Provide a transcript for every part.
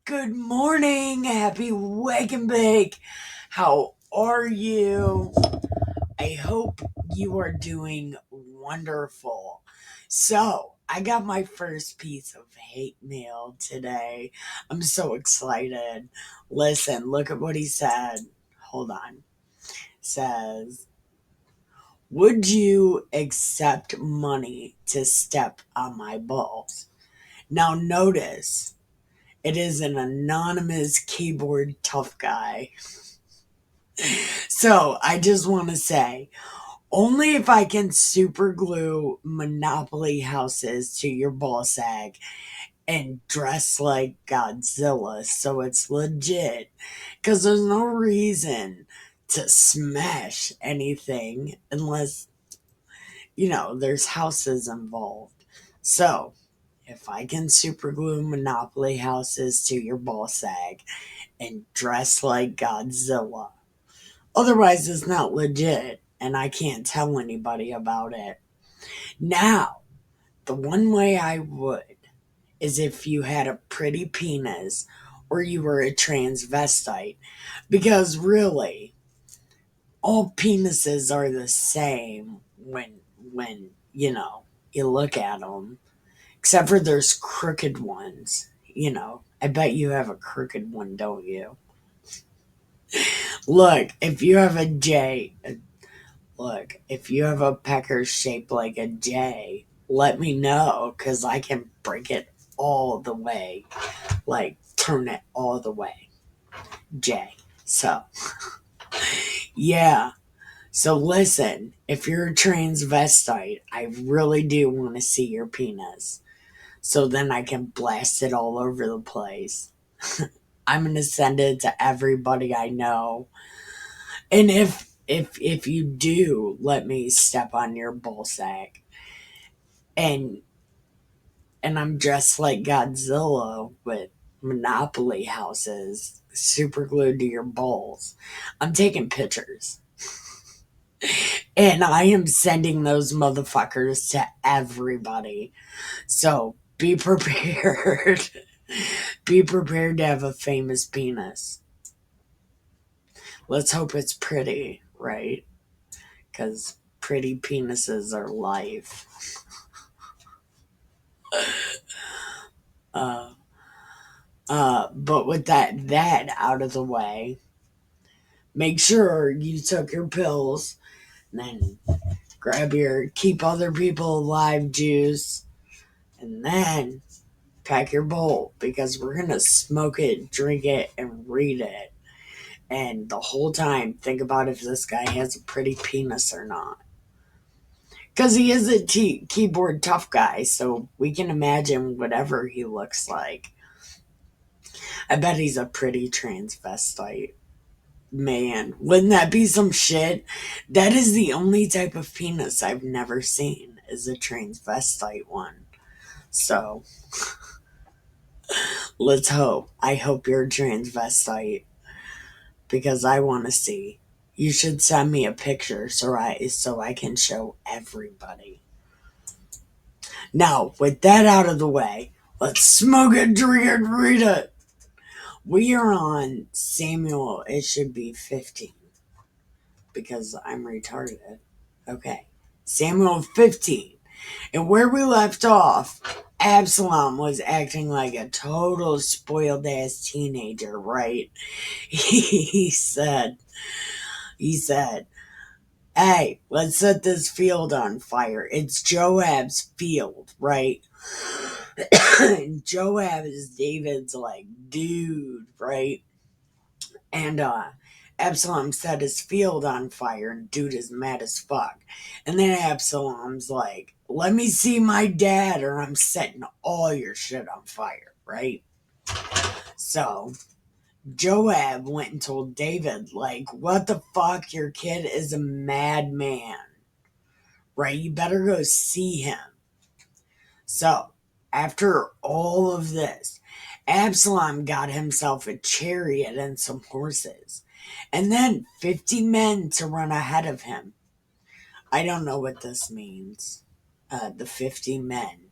Good morning. Happy wake and bake. How are you? I hope you are doing wonderful. So, I got my first piece of hate mail today. I'm so excited. Listen, look at what he said. Hold on. Says, would you accept money to step on my balls? Now, notice it is an anonymous keyboard tough guy. So I just want to say, only if I can super glue Monopoly houses to your ball sack and dress like Godzilla so it's legit. Because there's no reason to smash anything unless, there's houses involved. So if I can super glue Monopoly houses to your ball sack and dress like Godzilla. Otherwise, it's not legit, and I can't tell anybody about it. Now, the one way I would is if you had a pretty penis or you were a transvestite, because really, all penises are the same when you look at them, except for there's crooked ones. I bet you have a crooked one, don't you? Look, if you have a J, look, if you have a pecker shaped like a J, let me know because I can break it all the way, like turn it all the way. J. So, yeah. So listen, if you're a transvestite, I really do want to see your penis. So then I can blast it all over the place. I'm going to send it to everybody I know. And if you do let me step on your ball sack and I'm dressed like Godzilla with Monopoly houses super glued to your balls, I'm taking pictures. And I am sending those motherfuckers to everybody. So be prepared. Be prepared to have a famous penis. Let's hope it's pretty, right? Because pretty penises are life. Uh, but with that out of the way, make sure you took your pills, and then grab your keep other people alive juice, and then pack your bowl because we're gonna smoke it, drink it, and read it. And the whole time, think about if this guy has a pretty penis or not. Because he is a keyboard tough guy, so we can imagine whatever he looks like. I bet he's a pretty transvestite. Man, wouldn't that be some shit? That is the only type of penis I've never seen, is a transvestite one. So, let's hope. I hope you're a transvestite because I want to see. You should send me a picture so I can show everybody. Now, with that out of the way, let's smoke it, drink it, read it. We are on Samuel. It should be 15 because I'm retarded. Okay. Samuel 15. And where we left off, Absalom was acting like a total spoiled ass teenager, right? he said, he said, hey, let's set this field on fire. It's Joab's field, right? And Joab is David's like dude, right? And Absalom set his field on fire, and dude is mad as fuck. And then Absalom's like, let me see my dad, or I'm setting all your shit on fire, right? So Joab went and told David, like, what the fuck? Your kid is a madman, right? You better go see him. So after all of this, Absalom got himself a chariot and some horses, and then 50 men to run ahead of him. I don't know what this means, the 50 men.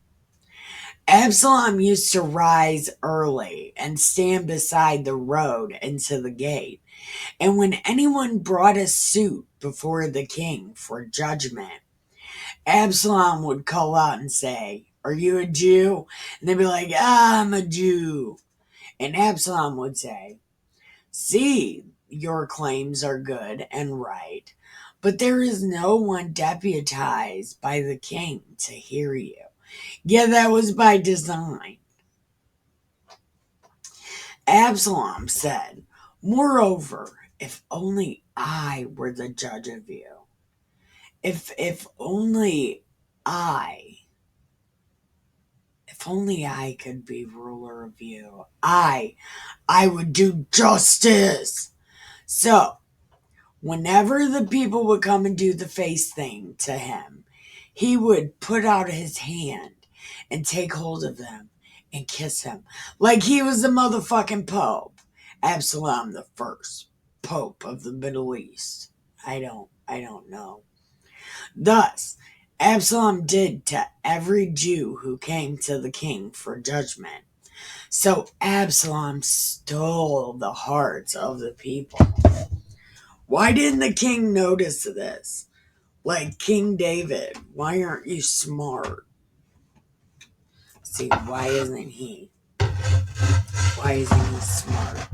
Absalom used to rise early and stand beside the road into the gate. And when anyone brought a suit before the king for judgment, Absalom would call out and say, "Are you a Jew?" And they'd be like, "I'm a Jew." And Absalom would say, "See, your claims are good and right, but there is no one deputized by the king to hear you." Yeah, that was by design. Absalom said, "Moreover, if only I were the judge of you. If only I if only I could be ruler of you. I would do justice." So whenever the people would come and do the face thing to him, he would put out his hand and take hold of them and kiss him like he was the motherfucking Pope. Absalom the first Pope of the Middle East. I don't know. Thus, Absalom did to every Jew who came to the king for judgment. So Absalom stole the hearts of the people. Why didn't the king notice this? Like King David, why aren't you smart? See, why isn't he? Why isn't he smart?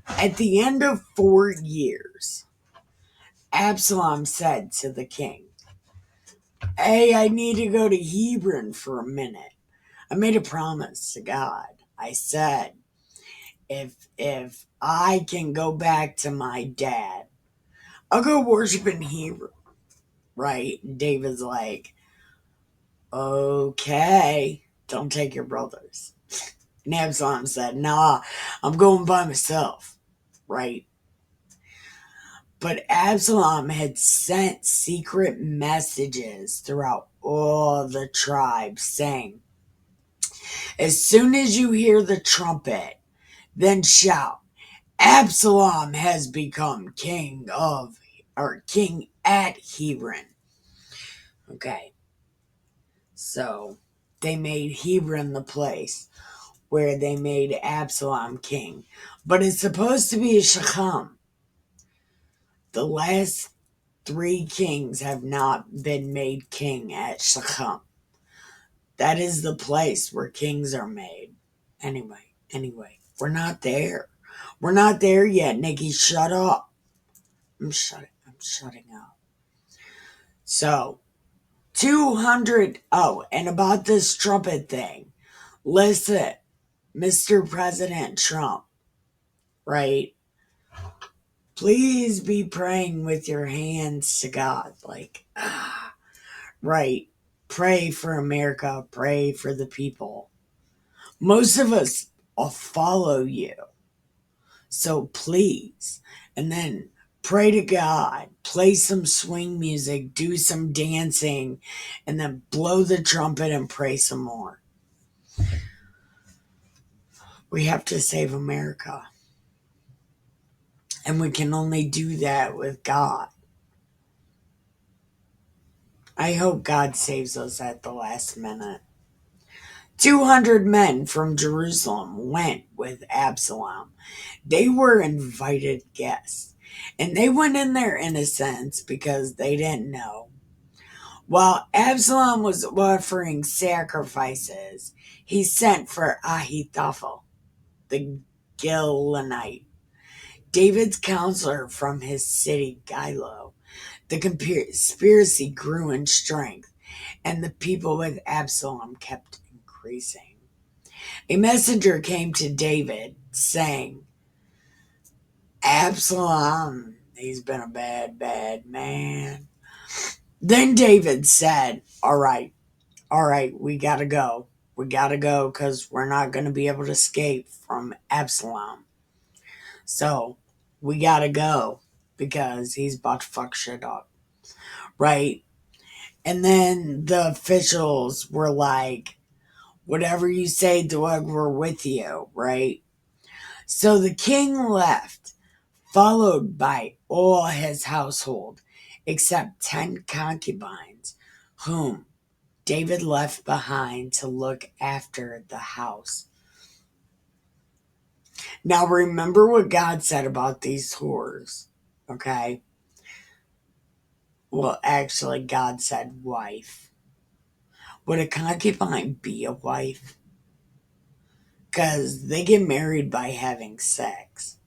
At the end of 4 years, Absalom said to the king, "Hey, I need to go to Hebron for a minute. I made a promise to God. I said, if I can go back to my dad, I'll go worship in Hebron." Right? And David's like, "Okay, don't take your brothers." And Absalom said, "Nah, I'm going by myself." Right? But Absalom had sent secret messages throughout all the tribes saying, "As soon as you hear the trumpet, then shout, 'Absalom has become king at Hebron.'" Okay, so they made Hebron the place where they made Absalom king. But it's supposed to be Shechem. The last three kings have not been made king at Shechem. That is the place where kings are made. Anyway, we're not there. We're not there yet, Nikki. Shut up. I'm shutting up. So, 200. Oh, and about this trumpet thing. Listen, Mr. President Trump, right? Please be praying with your hands to God. Like, right. Pray for America. Pray for the people. Most of us will follow you. So please. And then pray to God. Play some swing music. Do some dancing. And then blow the trumpet and pray some more. We have to save America. And we can only do that with God. I hope God saves us at the last minute. 200 men from Jerusalem went with Absalom. They were invited guests. And they went in there in a sense because they didn't know. While Absalom was offering sacrifices, he sent for Ahithophel, the Gilonite, David's counselor from his city Gilo. The conspiracy grew in strength, and the people with Absalom kept increasing. A messenger came to David, saying, "Absalom, he's been a bad, bad man." Then David said, all right, we gotta go. We gotta go because we're not going to be able to escape from Absalom. So we gotta go because he's about to fuck shit up. Right? And then the officials were like, "Whatever you say, Doug, we're with you." Right? So the king left, followed by all his household, except 10 concubines, whom David left behind to look after the house. Now remember what God said about these whores, okay? Well, actually, God said wife. Would a concubine be a wife? Because they get married by having sex.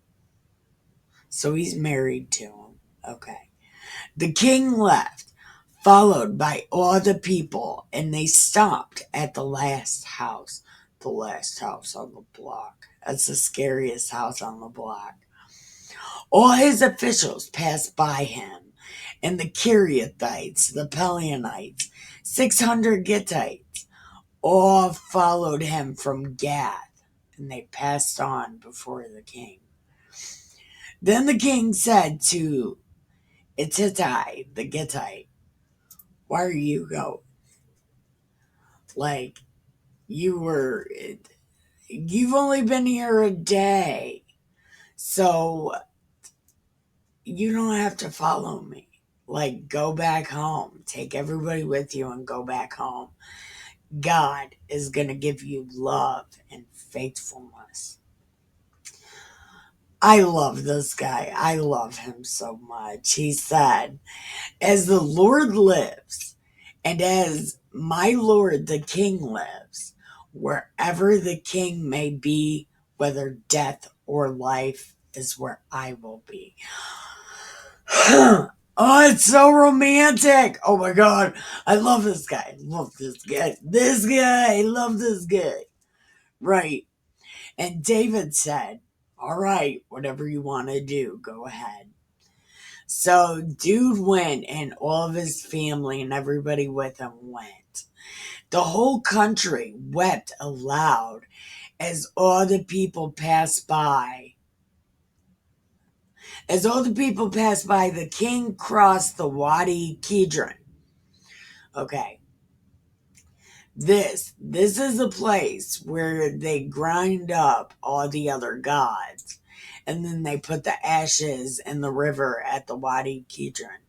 So he's married to him. Okay. The king left, followed by all the people, and they stopped at the last house. The last house on the block. That's the scariest house on the block. All his officials passed by him, and the Kiriathites, the Pelionites, 600 Gittites, all followed him from Gath, and they passed on before the king. Then the king said to Ittai, the Gittite, why are you going? Like, you've only been here a day, so you don't have to follow me. Like, go back home. Take everybody with you and go back home. God is going to give you love and faithfulness. I love this guy. I love him so much. He said, as the Lord lives, and as my Lord the King lives, wherever the king may be, whether death or life, is where I will be. Oh, it's so romantic. Oh my God. I love this guy. Love this guy. This guy. Love this guy. Right. And David said, all right, whatever you want to do, go ahead. So dude went, and all of his family and everybody with him went. The whole country wept aloud as all the people passed by. As all the people passed by, the king crossed the Wadi Kidron. Okay. This is a place where they grind up all the other gods, and then they put the ashes in the river at the Wadi Kidron.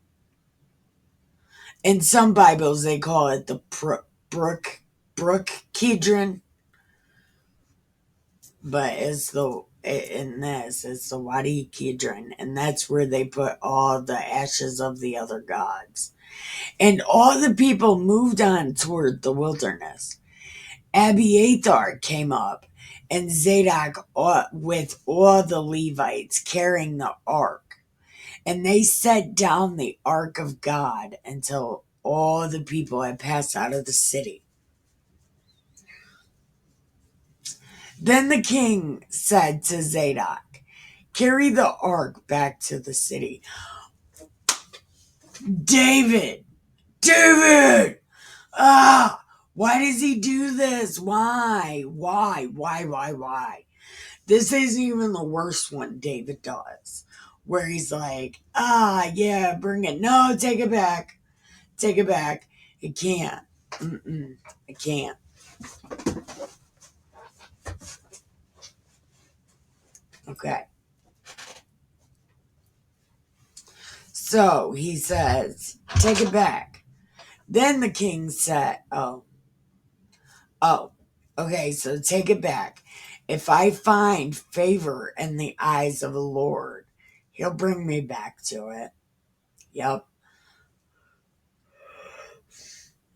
In some Bibles, they call it the Brook Kidron, but it's the Wadi Kidron, and that's where they put all the ashes of the other gods. And all the people moved on toward the wilderness. Abiathar came up, and Zadok with all the Levites carrying the ark. And they set down the ark of God until all the people had passed out of the city. Then the king said to Zadok, carry the ark back to the city. David! Why does he do this? Why? This isn't even the worst one David does, where he's like, yeah, bring it. No, take it back. Take it back. It can't. It can't. Okay. So he says, take it back. Then the king said, okay, so take it back. If I find favor in the eyes of the Lord, he'll bring me back to it. Yep.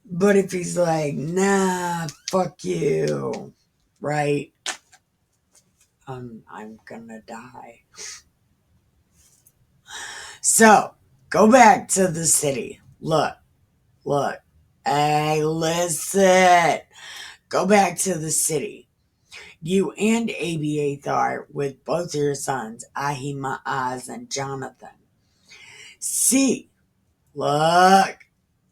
But if he's like, nah, fuck you, right? I'm gonna die. So, go back to the city. Look. Hey, listen. Go back to the city. You and Abiathar with both your sons, Ahimaaz and Jonathan. See, look,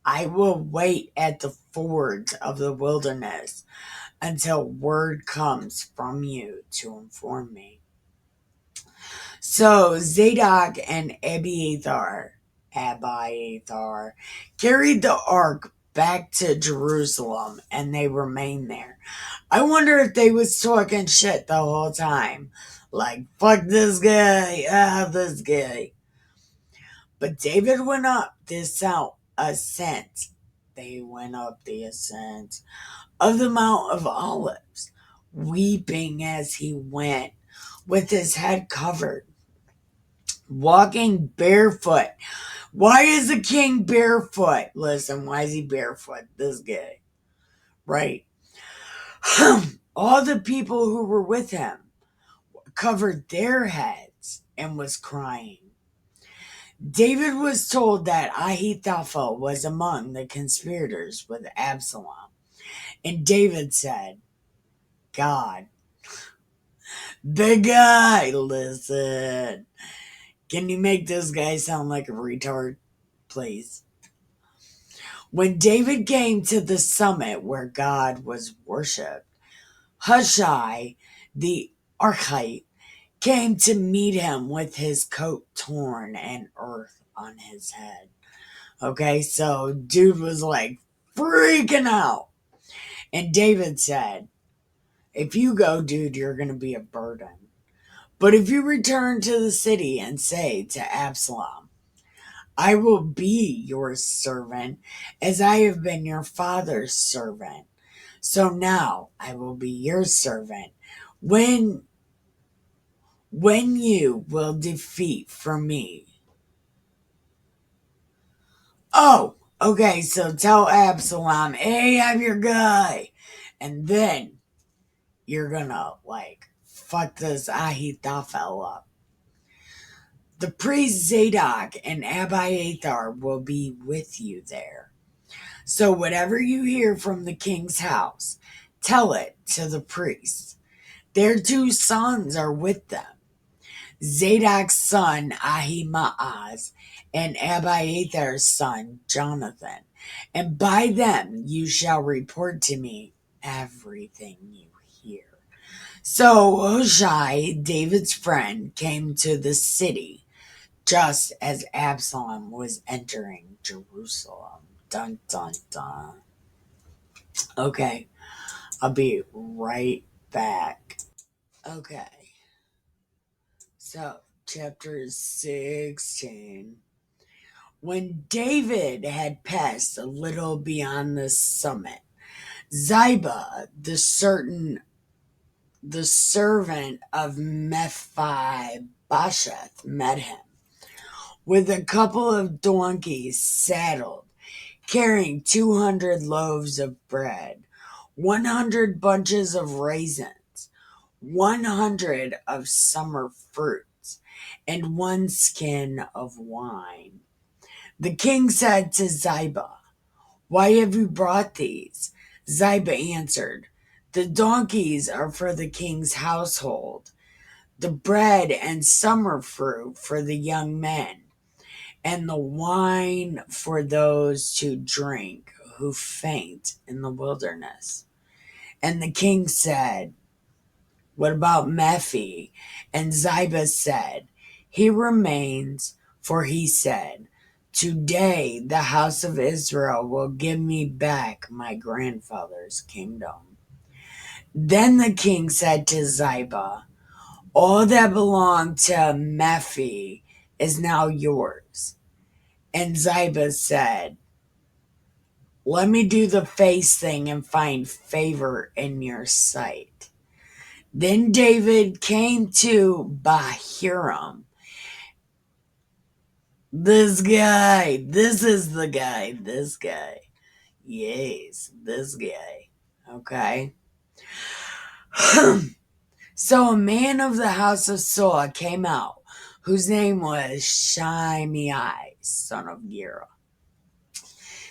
I will wait at the fords of the wilderness until word comes from you to inform me. So Zadok and Abiathar carried the ark back to Jerusalem, and they remained there. I wonder if they was talking shit the whole time. Like, fuck this guy, this guy. But David went up this ascent they went up the ascent of the Mount of Olives, weeping as he went, with his head covered, walking barefoot. Why is the king barefoot? Listen, why is he barefoot? This guy, right? All the people who were with him covered their heads and was crying. David was told that Ahithophel was among the conspirators with Absalom. And David said, God, the guy, listen. Can you make this guy sound like a retard, please? When David came to the summit where God was worshipped, Hushai, the Archite, came to meet him with his coat torn and earth on his head. Okay, so dude was like freaking out. And David said, if you go, dude, you're going to be a burden. But if you return to the city and say to Absalom, I will be your servant as I have been your father's servant. So now I will be your servant. When you will defeat for me. Oh, okay, so tell Absalom, hey, I'm your guy. And then you're gonna, fuck this Ahithophel up. The priest Zadok and Abiathar will be with you there. So whatever you hear from the king's house, tell it to the priests. Their 2 sons are with them, Zadok's son Ahimaaz and Abiathar's son Jonathan. And by them you shall report to me everything you hear. So Hushai, David's friend, came to the city just as Absalom was entering Jerusalem. Dun dun dun. Okay, I'll be right back. Okay, so chapter 16. When David had passed a little beyond the summit, Ziba, the servant of Mephibosheth, met him with a couple of donkeys saddled, carrying 200 loaves of bread, 100 bunches of raisins, 100 of summer fruits, and 1 skin of wine. The king said to Ziba, why have you brought these? Ziba answered, the donkeys are for the king's household, the bread and summer fruit for the young men, and the wine for those to drink who faint in the wilderness. And the king said, what about Mephi? And Ziba said, he remains, for he said, today the house of Israel will give me back my grandfather's kingdom. Then the king said to Ziba, all that belonged to Mephi is now yours. And Ziba said, let me do the face thing and find favor in your sight. Then David came to Bahurim. This is the guy, this guy. Yes, this guy. Okay. So a man of the house of Saul came out, whose name was Shimei, son of Gera.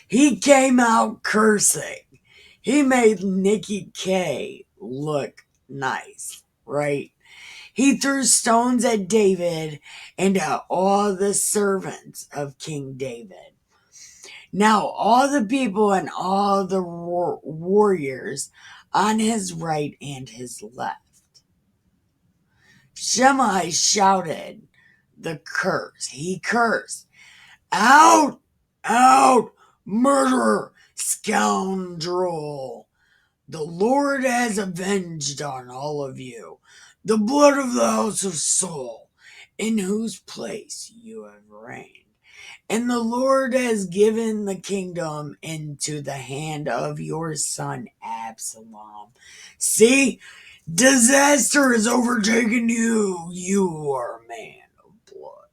He came out cursing. He made Nikki K look nice, right? He threw stones at David and at all the servants of King David. Now all the people and all the warriors on his right and his left. Shimei shouted the curse. He cursed, out, out, murderer, scoundrel. The Lord has avenged on all of you the blood of the house of Saul, in whose place you have reigned. And the Lord has given the kingdom into the hand of your son Absalom. See, disaster has overtaken you. You are a man of blood.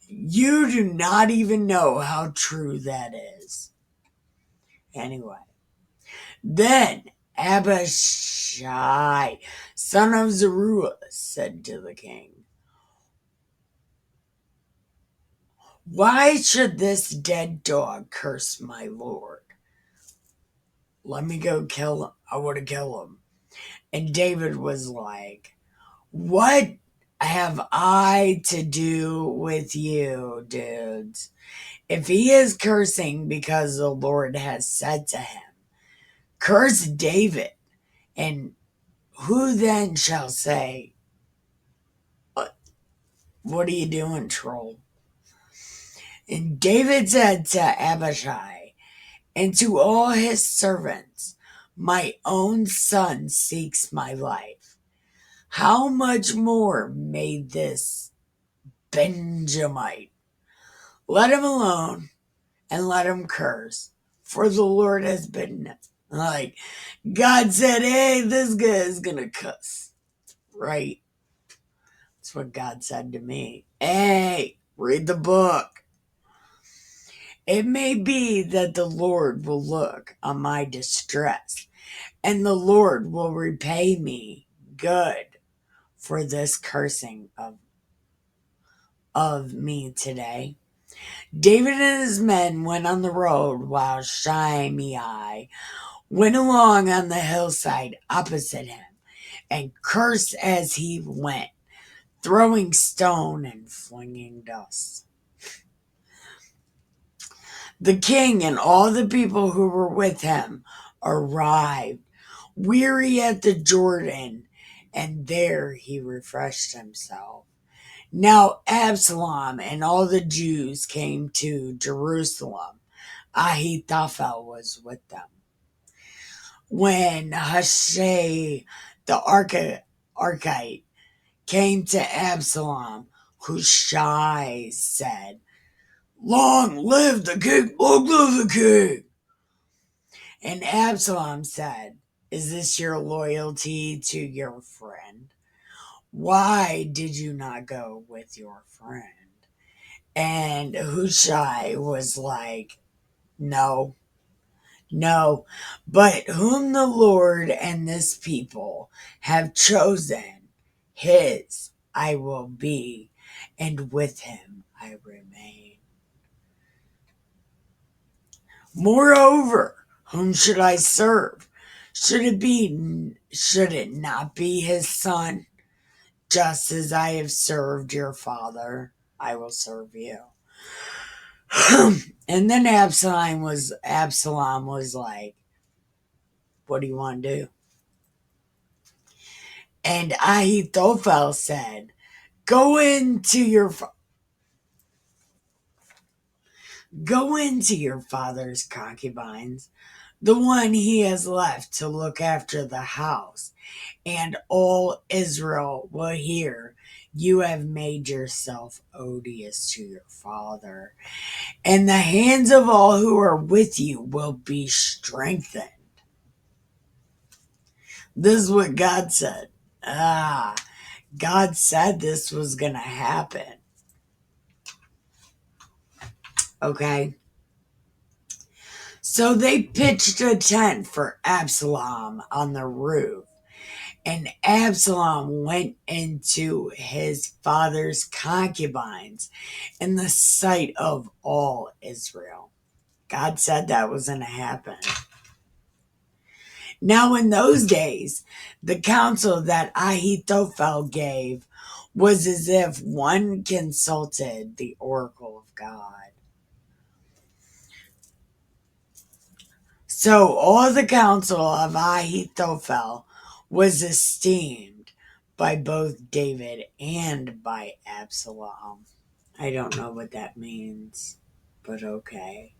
You do not even know how true that is. Anyway, then Abishai, son of Zeruiah, said to the king, why should this dead dog curse my lord? Let me go kill him. I want to kill him. And David was like, what have I to do with you, dudes? If he is cursing because the Lord has said to him, curse David, and who then shall say, what are you doing, troll? And David said to Abishai and to all his servants, my own son seeks my life. How much more may this Benjamite? Let him alone and let him curse. For the Lord has been like, God said, hey, this guy is going to cuss. Right? That's what God said to me. Hey, read the book. It may be that the Lord will look on my distress, and the Lord will repay me good for this cursing of me today. David and his men went on the road while Shimei went along on the hillside opposite him and cursed as he went, throwing stone and flinging dust. The king and all the people who were with him arrived, weary at the Jordan, and there he refreshed himself. Now Absalom and all the Jews came to Jerusalem. Ahithophel was with them. When Hushai the Archite came to Absalom, Hushai said, long live the king, long live the king. And Absalom said, is this your loyalty to your friend? Why did you not go with your friend? And Hushai was like, no, but whom the Lord and this people have chosen, his I will be, and with him I remain. Moreover, whom should I serve? Should it not be his son? Just as I have served your father, I will serve you. And then Absalom was like, what do you want to do? And Ahithophel said, go into your father's concubines, the one he has left to look after the house, and all Israel will hear you have made yourself odious to your father, and the hands of all who are with you will be strengthened. This is what God said. God said this was going to happen. Okay? So they pitched a tent for Absalom on the roof, and Absalom went into his father's concubines in the sight of all Israel. God said that was going to happen. Now, in those days, the counsel that Ahithophel gave was as if one consulted the oracle of God. So all the counsel of Ahithophel was esteemed by both David and by Absalom. I don't know what that means, but okay.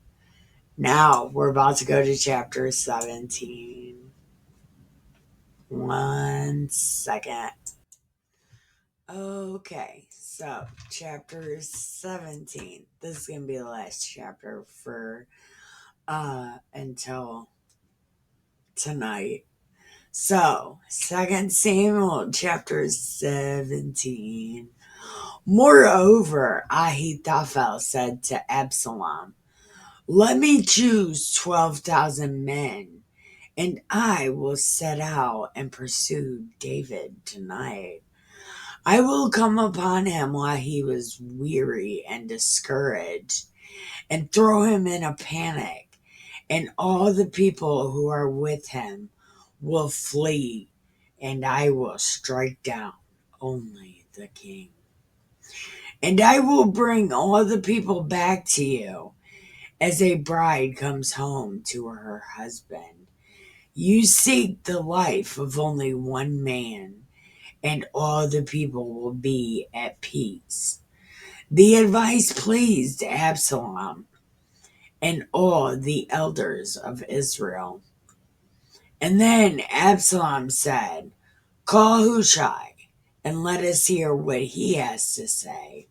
Now we're about to go to chapter 17. 1 second. Okay, so chapter 17. This is gonna be the last chapter for until tonight. So, Second Samuel chapter 17. Moreover, Ahithophel said to Absalom, let me choose 12,000 men, and I will set out and pursue David tonight. I will come upon him while he was weary and discouraged, and throw him in a panic, and all the people who are with him will flee, and I will strike down only the king. And I will bring all the people back to you as a bride comes home to her husband. You seek the life of only one man, and all the people will be at peace. The advice pleased Absalom and all the elders of Israel. And then Absalom said, call Hushai, and let us hear what he has to say.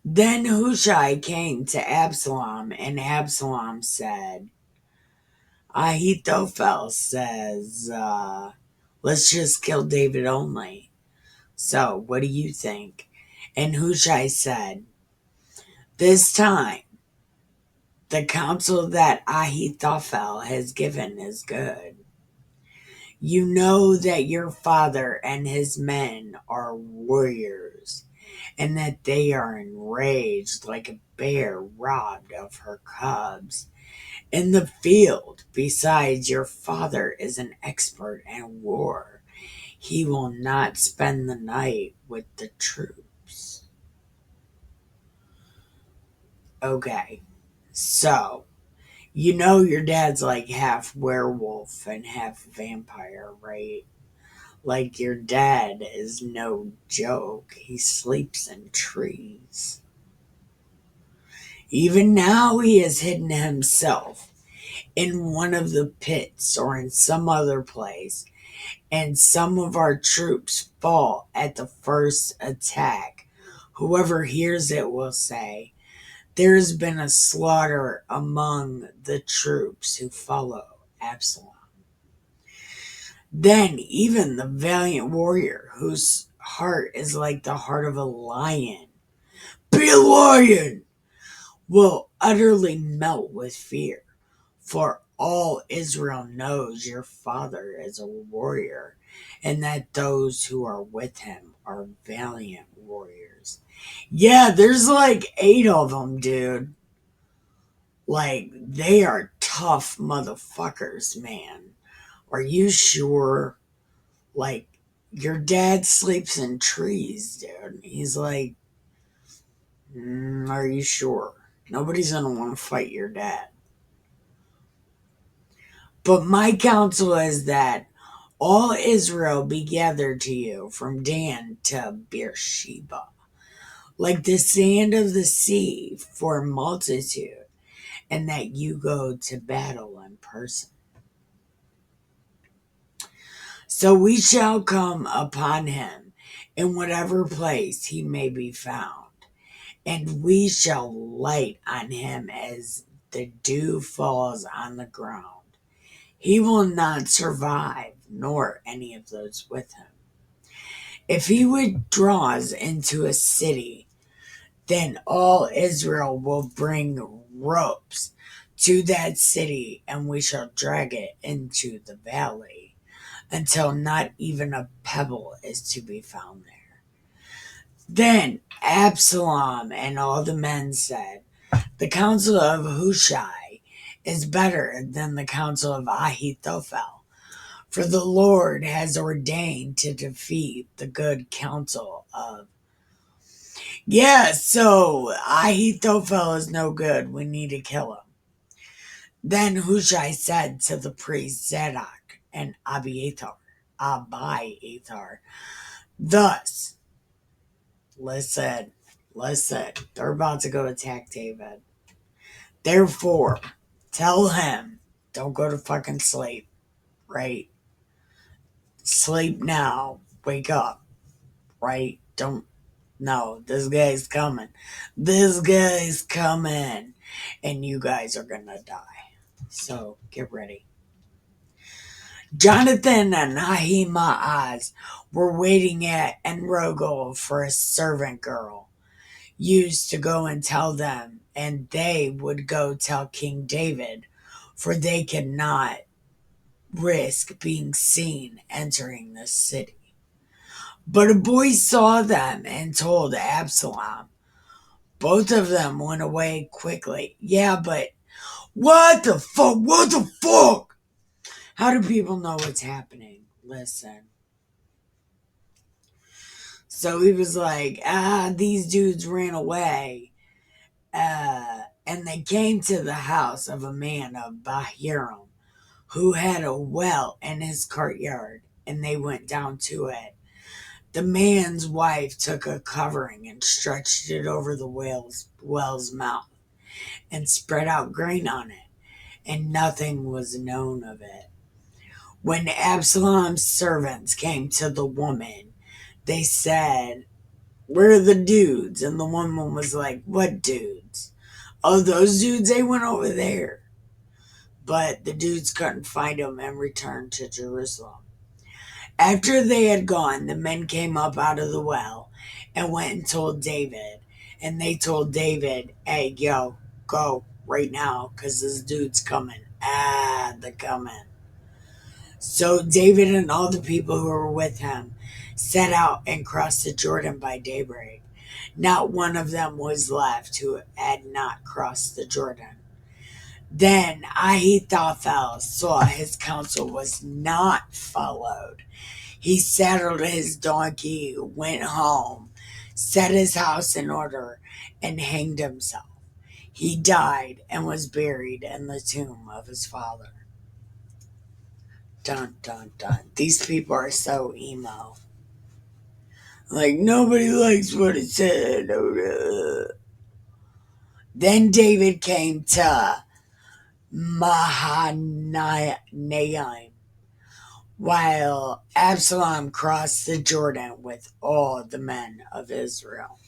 Then Hushai came to Absalom, and Absalom said, Ahithophel says, let's just kill David only. So, what do you think? And Hushai said, this time, the counsel that Ahithophel has given is good. You know that your father and his men are warriors, and that they are enraged like a bear robbed of her cubs in the field. Besides, your father is an expert in war. He will not spend the night with the troops. Okay, so you know your dad's like half werewolf and half vampire, right? Like your dad is no joke. He sleeps in trees. Even now he has hidden himself in one of the pits or in some other place, and some of our troops fall at the first attack. Whoever hears it will say, there has been a slaughter among the troops who follow Absalom. Then even the valiant warrior, whose heart is like the heart of a lion, be a lion, will utterly melt with fear. For all Israel knows your father is a warrior, and that those who are with him are valiant warriors. Yeah, there's like 8 of them, dude. Like, they are tough motherfuckers, man. Are you sure? Like, your dad sleeps in trees, dude. He's like, are you sure? Nobody's gonna want to fight your dad. But my counsel is that all Israel be gathered to you from Dan to Beersheba, like the sand of the sea for multitude, and that you go to battle in person. So we shall come upon him in whatever place he may be found, and we shall light on him as the dew falls on the ground. He will not survive, nor any of those with him. If he withdraws into a city, then all Israel will bring ropes to that city, and we shall drag it into the valley until not even a pebble is to be found there. Then Absalom and all the men said, the counsel of Hushai is better than the counsel of Ahithophel, for the Lord has ordained to defeat the good counsel of. Yeah, so Ahithophel is no good. We need to kill him. Then Hushai said to the priests Zadok and Abiathar, thus, listen, they're about to go attack David. Therefore, tell him, don't go to fucking sleep, right? Sleep now. Wake up. Right? Don't. No, this guy's coming. This guy's coming. And you guys are gonna die. So get ready. Jonathan and Ahimaaz were waiting at Enrogel for a servant girl used to go and tell them, and they would go tell King David, for they could not risk being seen entering the city. But a boy saw them and told Absalom. Both of them went away quickly. Yeah, but what the fuck? What the fuck? How do people know what's happening? Listen. So he was like, these dudes ran away. And they came to the house of a man of Bahiram who had a well in his courtyard, and they went down to it. The man's wife took a covering and stretched it over the well's mouth and spread out grain on it, and nothing was known of it. When Absalom's servants came to the woman, they said, "Where are the dudes?" And the woman was like, "What dudes?" "Oh, those dudes, they went over there." But the dudes couldn't find them and returned to Jerusalem. After they had gone, the men came up out of the well and went and told David. And they told David, "Hey, yo, go right now because this dude's coming." They're coming. So David and all the people who were with him set out and crossed the Jordan by daybreak. Not one of them was left who had not crossed the Jordan. Then Ahithophel saw his counsel was not followed. He saddled his donkey, went home, set his house in order, and hanged himself. He died and was buried in the tomb of his father. Dun dun dun. These people are so emo. Like, nobody likes what it said. Then David came to Mahanaim, while Absalom crossed the Jordan with all the men of Israel.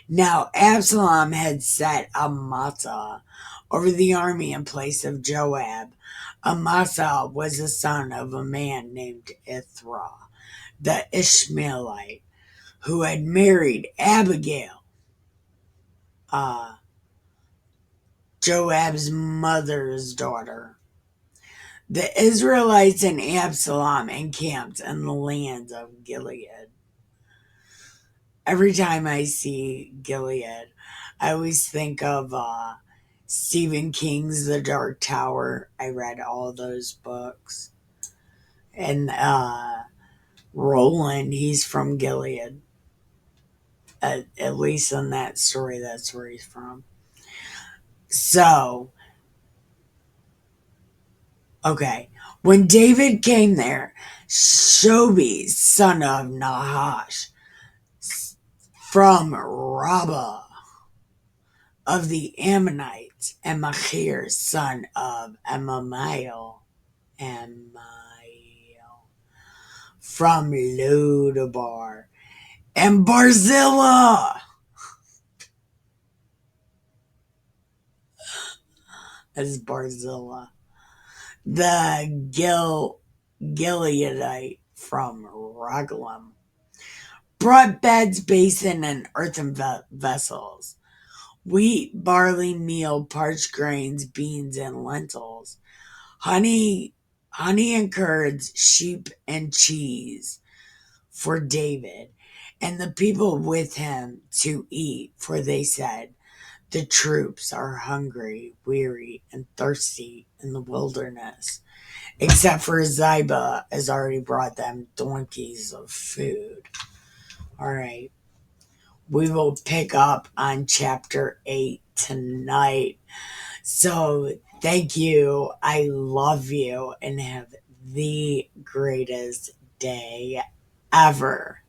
Now Absalom had set Amasa over the army in place of Joab. Amasa was the son of a man named Ithra, the Ishmaelite, who had married Abigail, Joab's mother's daughter. The Israelites and Absalom encamped in the land of Gilead. Every time I see Gilead, I always think of Stephen King's The Dark Tower. I read all those books. And Roland, he's from Gilead. At least in that story, that's where he's from. So, okay. When David came there, Shobi, son of Nahash, from Rabbah of the Ammonites, and Machir, son of Amamiel, from Lodabar, and Barzillai, as Barzillai, the Gileadite from Raglam, brought beds, basin, and earthen vessels, wheat, barley, meal, parched grains, beans, and lentils, honey and curds, sheep and cheese for David and the people with him to eat, for they said, "The troops are hungry, weary, and thirsty in the wilderness." Except for Ziba has already brought them donkeys of food. All right. We will pick up on chapter 8 tonight. So thank you. I love you and have the greatest day ever.